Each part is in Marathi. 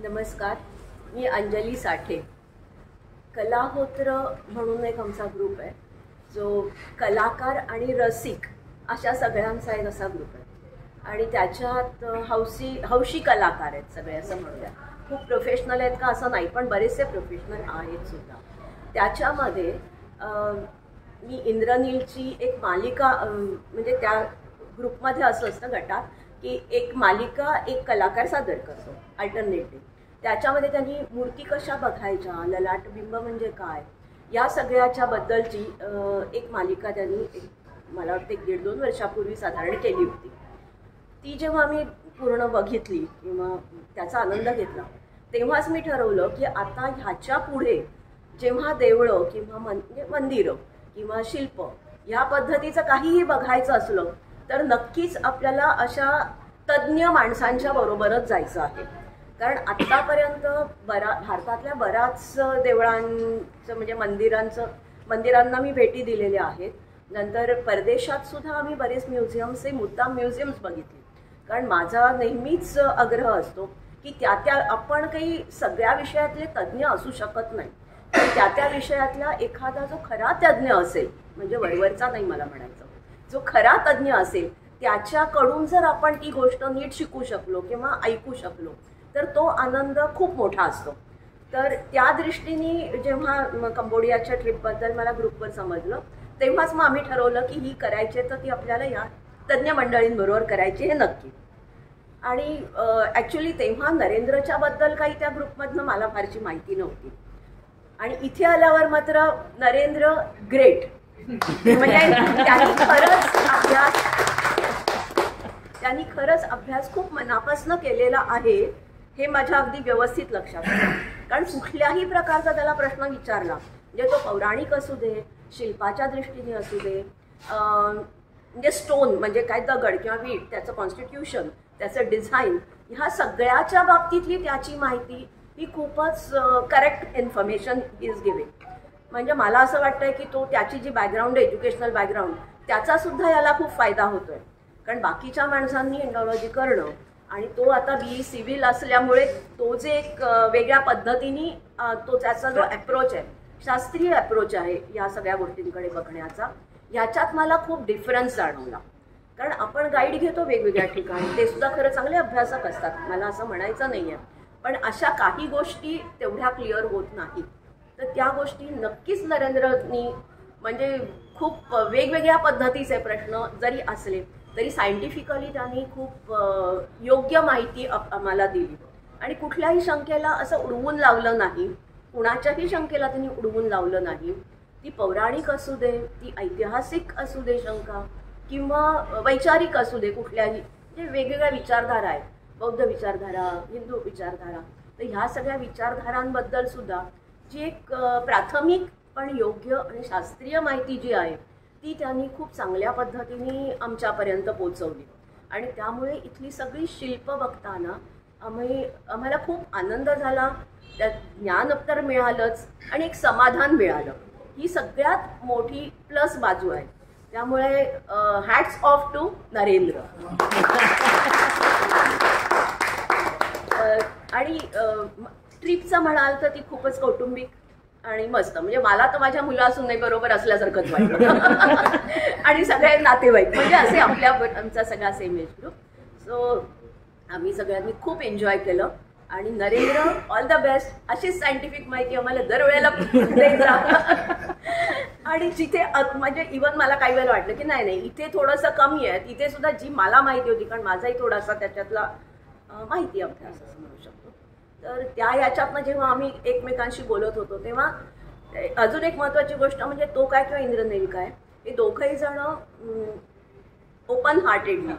नमस्कार, मी अंजली साठे. कलाहोत्र म्हणून एक आमचा ग्रुप आहे जो कलाकार आणि रसिक अशा सगळ्यांचा एक असा ग्रुप आहे. आणि त्याच्यात हौशी कलाकार आहेत सगळे, असं म्हणूया. खूप प्रोफेशनल आहेत का असं नाही, पण बरेचसे प्रोफेशनल आहेत सुद्धा. त्याच्यामध्ये मी इंद्रनीलची एक मालिका, म्हणजे त्या ग्रुपमध्ये असं असतं गटात की एक मालिका एक कलाकार सादर करतो अल्टरनेटिव्ह. त्याच्यामध्ये त्यांनी मूर्ती कशा बघायच्या, ललाटबिंब म्हणजे काय, या सगळ्याच्या बद्दलची एक मालिका त्यांनी मला वाटतं 1.5-2 वर्षापूर्वी साधारण केली होती. ती जेव्हा मी पूर्ण बघितली किंवा त्याचा आनंद घेतला, तेव्हाच मी ठरवलं की आता ह्याच्या पुढे जेव्हा देवळं किंवा मंदिरं किंवा शिल्प या पद्धतीचं काहीही बघायचं असलं तर नक्कीच आपल्याला अशा तज्ज्ञ माणसांच्या बरोबरच जायचं आहे. कारण आत्तापर्यंत भारतातल्या बऱ्याच देवळांचं म्हणजे मंदिरांना मी भेटी दिलेल्या आहेत. नंतर परदेशात सुद्धा आम्ही बरेच म्युझियम्सचे मुद्दाम म्युझियम्स बघितले. कारण माझा नेहमीच आग्रह असतो की त्या आपण काही सगळ्या विषयातले तज्ज्ञ असू शकत नाही, पण त्या विषयातला एखादा जो खरा तज्ज्ञ असेल, म्हणजे वरवरचा नाही मला म्हणायचं, जो खरा तज्ज्ञ असेल त्याच्याकडून जर आपण ती गोष्ट नीट शिकू शकलो किंवा ऐकू शकलो तर तो आनंद खूप मोठा असतो. तर त्या दृष्टीने जेव्हा कंबोडियाच्या ट्रिपबद्दल मला ग्रुपवर समजलं, तेव्हाच मग आम्ही ठरवलं की ही करायची तर ती आपल्याला या तज्ज्ञ मंडळींबरोबर करायची हे नक्की. आणि ॲक्च्युली तेव्हा नरेंद्रच्या बद्दल काही त्या ग्रुपमधनं मला फारशी माहिती नव्हती. आणि इथे आल्यावर मात्र नरेंद्र ग्रेट, म्हणजे त्यांनी खरंच अभ्यास खूप मनापासून केलेला आहे हे माझ्या अगदी व्यवस्थित लक्षात आलं. कारण कुठल्याही प्रकारचा त्याला प्रश्न विचारला, म्हणजे तो पौराणिक असू दे, शिल्पाच्या दृष्टीने असू दे, म्हणजे स्टोन म्हणजे काय दगड किंवा वीट, त्याचं कॉन्स्टिट्यूशन, त्याचं डिझाईन, ह्या सगळ्याच्या बाबतीतली त्याची माहिती ही खूपच करेक्ट इन्फॉर्मेशन इज गिव्हिंग. म्हणजे मला असं वाटतंय की तो त्याची जी बॅकग्राऊंड आहे, एज्युकेशनल बॅकग्राऊंड, त्याचा सुद्धा याला खूप फायदा होतोय. कारण बाकीच्या माणसांनी एंडॉलॉजी करणं आणि तो आता BE सिव्हिल असल्यामुळे तो जे एक वेगळ्या पद्धतीने तो त्याचा जो अप्रोच आहे, शास्त्रीय अप्रोच आहे या सगळ्या गोष्टींकडे बघण्याचा, याच्यात मला खूप डिफरन्स जाणवला. कारण आपण गाईड घेतो वेगवेगळ्या ठिकाणी, ते सुद्धा खरं चांगले अभ्यासक असतात, मला असं म्हणायचं नाही आहे, पण अशा काही गोष्टी तेवढ्या क्लिअर होत नाहीत. तर त्या गोष्टी नक्कीच नरेंद्रनी, म्हणजे खूप वेगवेगळ्या पद्धतीचे प्रश्न जरी असले तरी सायंटिफिकली त्यांनी खूप योग्य माहिती आम्हाला दिली. आणि कुठल्याही शंकेला असं उडवून लावलं नाही, कुणाच्याही शंकेला त्यांनी उडवून लावलं नाही. ती पौराणिक असू दे, ती ऐतिहासिक असू दे शंका, किंवा वैचारिक असू दे, कुठल्याही म्हणजे वेगवेगळ्या विचारधारा आहेत, बौद्ध विचारधारा, हिंदू विचारधारा, तर ह्या सगळ्या विचारधारांबद्दल सुद्धा जी एक प्राथमिक पण योग्य आणि शास्त्रीय माहिती जी आहे ती त्यांनी खूप चांगल्या पद्धतीने आमच्यापर्यंत पोहोचवली. आणि त्यामुळे इथली सगळी शिल्प बघताना आम्हाला खूप आनंद झाला, त्यात ज्ञान तर मिळालंच आणि एक समाधान मिळालं. ही सगळ्यात मोठी प्लस बाजू आहे. त्यामुळे हॅट्स ऑफ टू नरेंद्र. आणि ट्रिपचं म्हणाल तर ती खूपच कौटुंबिक आणि मस्त, म्हणजे मला तर माझ्या मुला सुने बरोबर असल्यासारखंच वाटतं. आणि सगळे नातेवाईक म्हणजे असे आमचा सगळा सेम एज ग्रुप. सो आम्ही सगळ्यांनी खूप एन्जॉय केलं. आणि नरेंद्र, ऑल द बेस्ट. अशीच सायंटिफिक माहिती आम्हाला दरवेळेला देत राहा. आणि जिथे म्हणजे इव्हन मला काही वेळेला वाटलं की नाही इथे थोडंसं कमी आहे, तिथे सुद्धा जी मला माहिती होती, कारण माझाही थोडासा त्याच्यातला माहिती अभ्यास असं म्हणू शकतो, तर त्या याच्यातनं जेव्हा आम्ही एकमेकांशी बोलत होतो तेव्हा अजून एक महत्त्वाची गोष्ट म्हणजे तो काय किंवा इंद्रनील काय, हे दोघंही जण ओपन हार्टेडली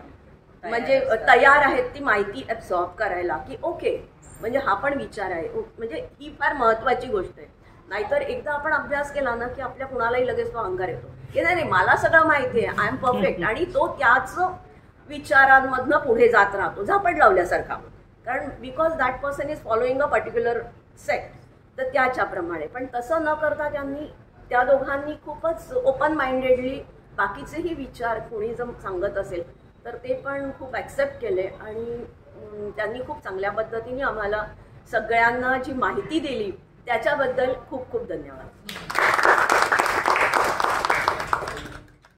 म्हणजे तयार आहेत ती माहिती ॲब्सॉर्ब करायला, की ओके म्हणजे हा पण विचार आहे, म्हणजे ही फार महत्त्वाची गोष्ट आहे. नाहीतर एकदा आपण अभ्यास केला ना की आपल्या कुणालाही लगेच तो अंगार येतो की नाही मला सगळं माहिती आहे, आय एम परफेक्ट, आणि तो त्याच विचारांमधनं पुढे जात राहतो झापड लावल्यासारखा. कारण because that person is following a particular sect, तर त्याच्याप्रमाणे. पण तसं न करता त्या दोघांनी खूपच ओपन माइंडेडली बाकीचेही विचार कोणी जर सांगत असेल तर ते पण खूप ॲक्सेप्ट केले आणि त्यांनी खूप चांगल्या पद्धतीने आम्हाला सगळ्यांना जी माहिती दिली त्याच्याबद्दल खूप खूप धन्यवाद.